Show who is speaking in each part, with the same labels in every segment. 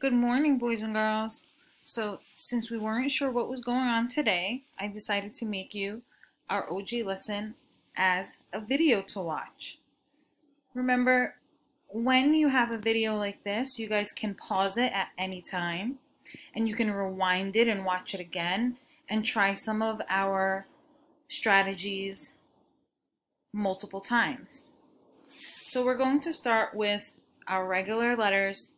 Speaker 1: Good morning, boys and girls. So, since we weren't sure what was going on today, I decided to make you our OG lesson as a video to watch. Remember, when you have a video like this, you guys can pause it at any time, and you can rewind it and watch it again, and try some of our strategies multiple times. So we're going to start with our regular letters,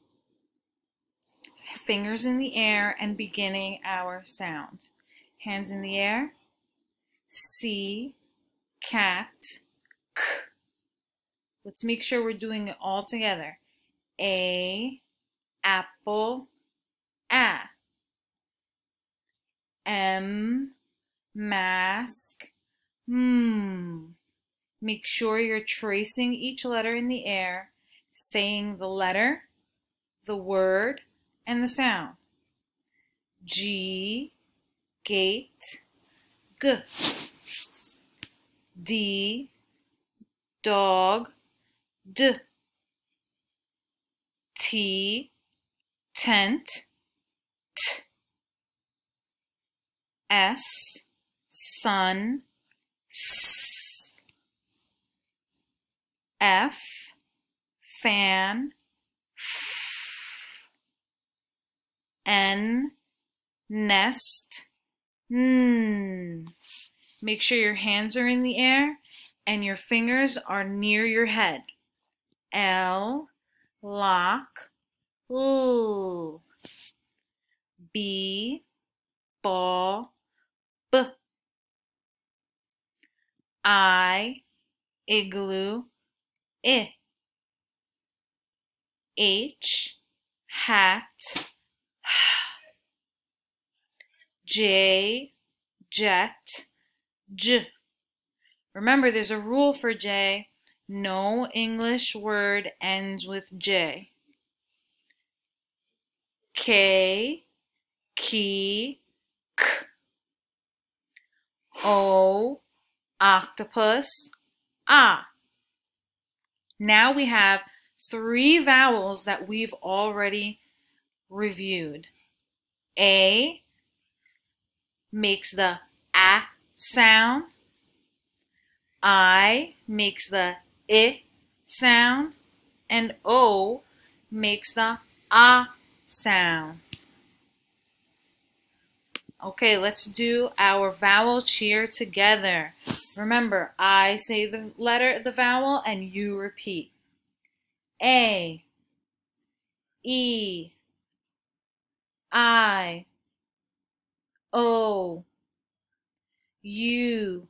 Speaker 1: fingers in the air, and beginning our sound. Hands in the air. C, cat, k. Let's make sure we're doing it all together. A, apple, a. M, mask, m. Make sure you're tracing each letter in the air, saying the letter, the word, and the sound. G, gate, g. D, dog, d. T, tent, t. S, sun, s. F, fan, f. N, nest, n. Make sure your hands are in the air and your fingers are near your head. L, lock, l. B, ball, b. I, igloo, I. H, hat, J, jet, j. Remember, there's a rule for J. No English word ends with J. K, key, k. O, octopus, ah. Now we have 3 vowels that we've already reviewed. A makes the a sound. I makes the I sound. And O makes the a sound. Okay, let's do our vowel cheer together. Remember, I say the letter, the vowel, and you repeat. A, E, I, O, U,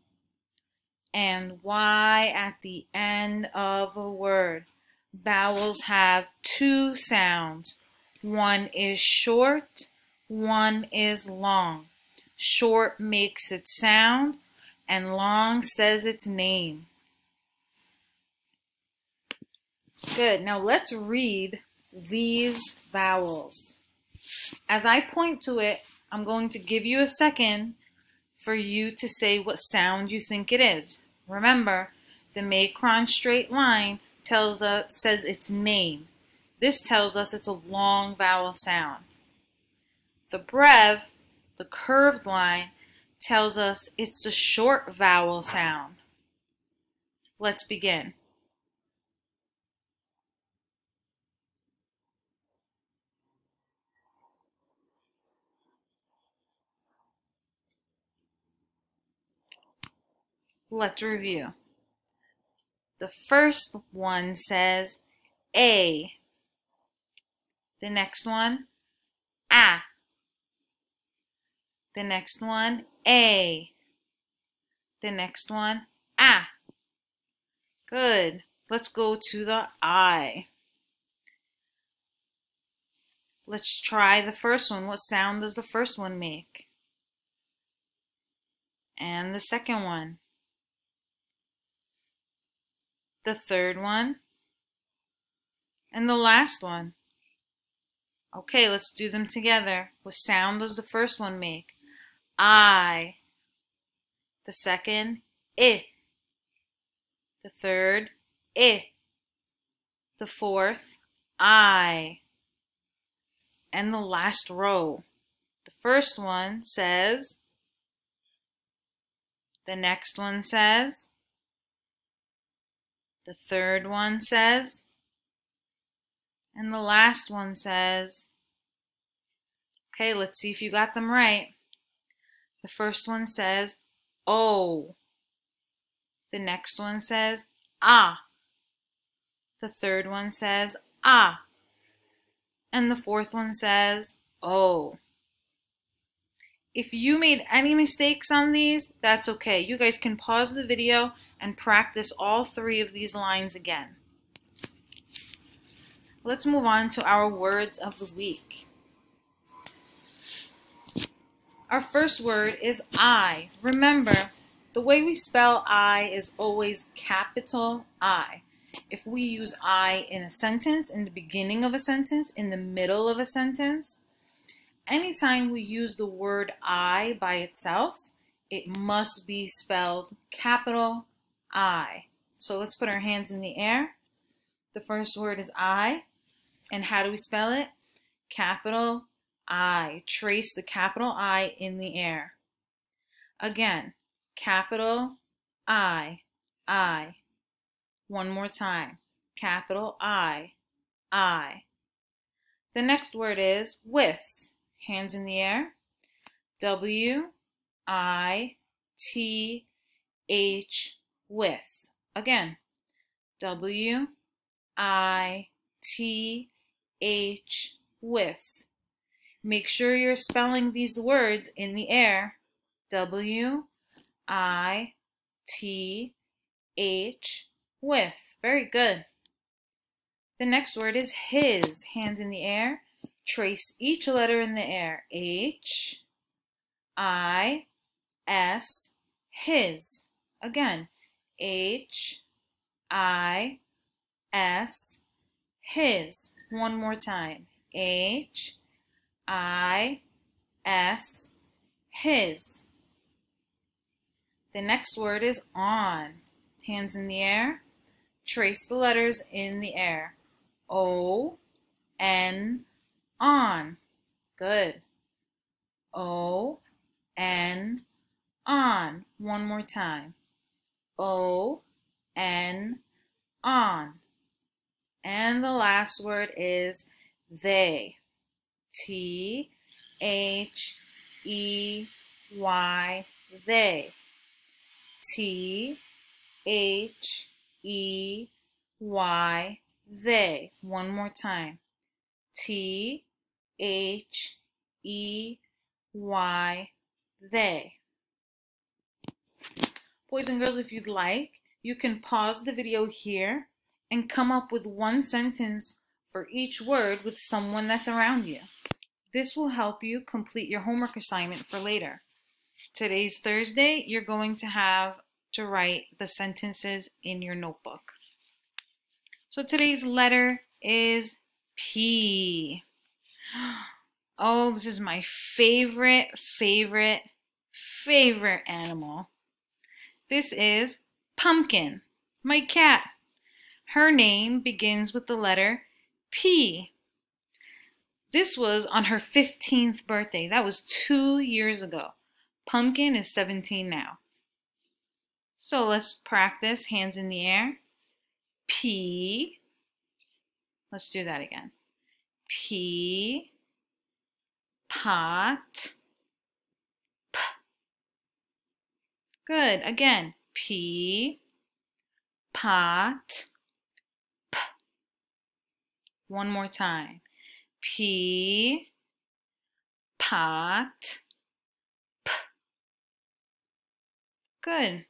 Speaker 1: and Y at the end of a word. Vowels have 2 sounds. One is short, one is long. Short makes its sound, and long says its name. Good. Now let's read these vowels. As I point to it, I'm going to give you a second for you to say what sound you think it is. Remember, the Macron straight line says its name. This tells us it's a long vowel sound. The breve, the curved line, tells us it's the short vowel sound. Let's begin. Let's review. The first one says A. The next one, A. The next one, A. The next one, A. Good. Let's go to the I. Let's try the first one. What sound does the first one make? And the second one. The third one. And the last one. Okay, let's do them together. What sound does the first one make? I. The second, I. The third, I. The fourth, I. and the last row. The first one says, the next one says, the third one says, and the last one says. Okay, let's see if you got them right. The first one says, oh. The next one says, ah. The third one says, ah. And the fourth one says, oh. If you made any mistakes on these, that's okay. You guys can pause the video and practice all 3 of these lines again. Let's move on to our words of the week. Our first word is I. Remember, the way we spell I is always capital I. If we use I in a sentence, in the beginning of a sentence, in the middle of a sentence, anytime we use the word I by itself, it must be spelled capital I. So let's put our hands in the air. The first word is I. And how do we spell it? Capital I. Trace the capital I in the air. Again, capital I. One more time. Capital I. The next word is with. Hands in the air. W-I-T-H, with. Again, W-I-T-H, with. Make sure you're spelling these words in the air. W-I-T-H, with. Very good. The next word is his. Hands in the air. Trace each letter in the air. H, I, S, his. Again, H, I, S, his. One more time. H, I, S, his. The next word is on. Hands in the air. Trace the letters in the air. O, N, on. Good. O, N, on. One more time. O, N, on. And the last word is they. T-H-E-Y, they. T-H-E-Y, they. One more time. T-H-E-Y, they. Boys and girls, if you'd like, you can pause the video here and come up with one sentence for each word with someone that's around you. This will help you complete your homework assignment for later. Today's Thursday, you're going to have to write the sentences in your notebook. So today's letter is P. Oh, this is my favorite animal. This is Pumpkin, my cat. Her name begins with the letter P. This was on her 15th birthday. That was 2 years ago. Pumpkin is 17 now. So let's practice. Hands in the air. P. Let's do that again. P. Pot. P. Good. Again. P. Pot. P. One more time. P. Pot. P. Good.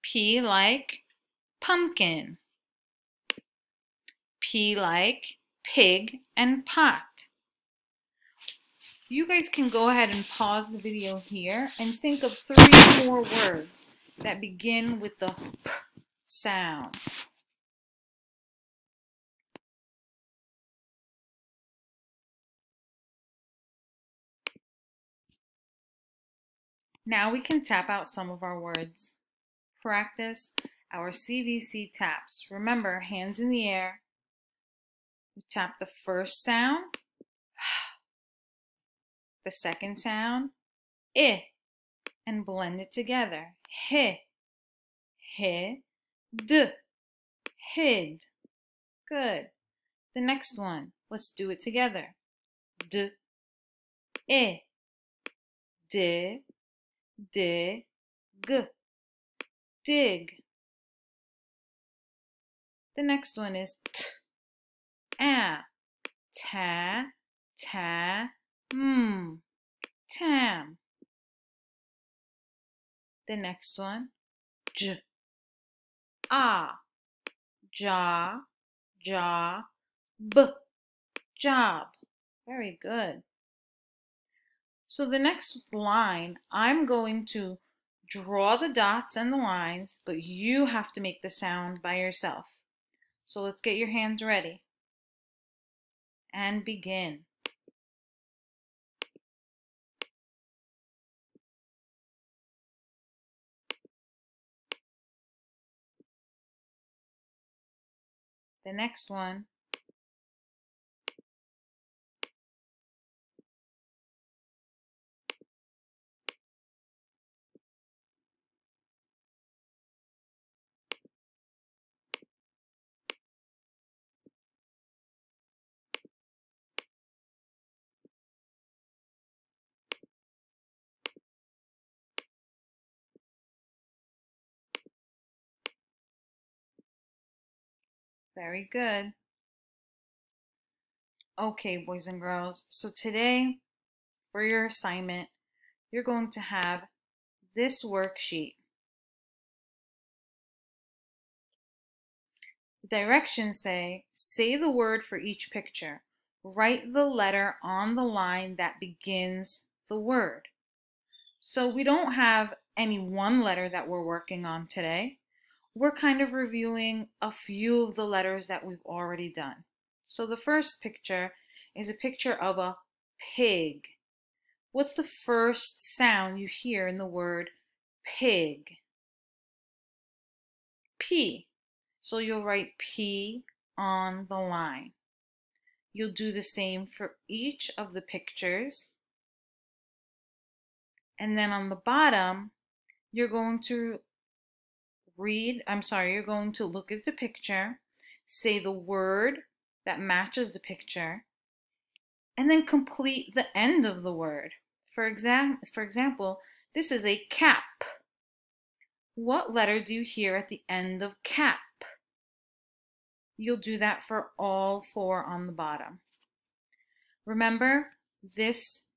Speaker 1: P like pumpkin. P like pig and pot. You guys can go ahead and pause the video here and think of 3 more words that begin with the P sound. Now we can tap out some of our words. Practice our CVC taps. Remember, hands in the air. We tap the first sound. The second sound, I, and blend it together. Hid, hid. Good. The next one, let's do it together. I, dig, dig, dig. The next one is ta, tam. The next one, ja, job. Very good. So the next line, I'm going to draw the dots and the lines, but you have to make the sound by yourself. So let's get your hands ready and begin. The next one, very good. Okay, boys and girls, so today for your assignment, you're going to have this worksheet. The directions say the word for each picture. Write the letter on the line that begins the word. So we don't have any one letter that we're working on today. We're kind of reviewing a few of the letters that we've already done. So the first picture is a picture of a pig. What's the first sound you hear in the word pig? P. So you'll write P on the line. You'll do the same for each of the pictures. And then on the bottom, you're going to you're going to look at the picture, say the word that matches the picture, and then complete the end of the word. For example, this is a cap. What letter do you hear at the end of cap? You'll do that for all four on the bottom. Remember, this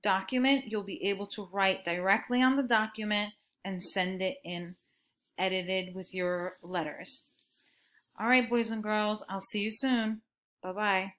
Speaker 1: document, you'll be able to write directly on the document and send it in edited with your letters. All right, boys and girls, I'll see you soon. Bye-bye.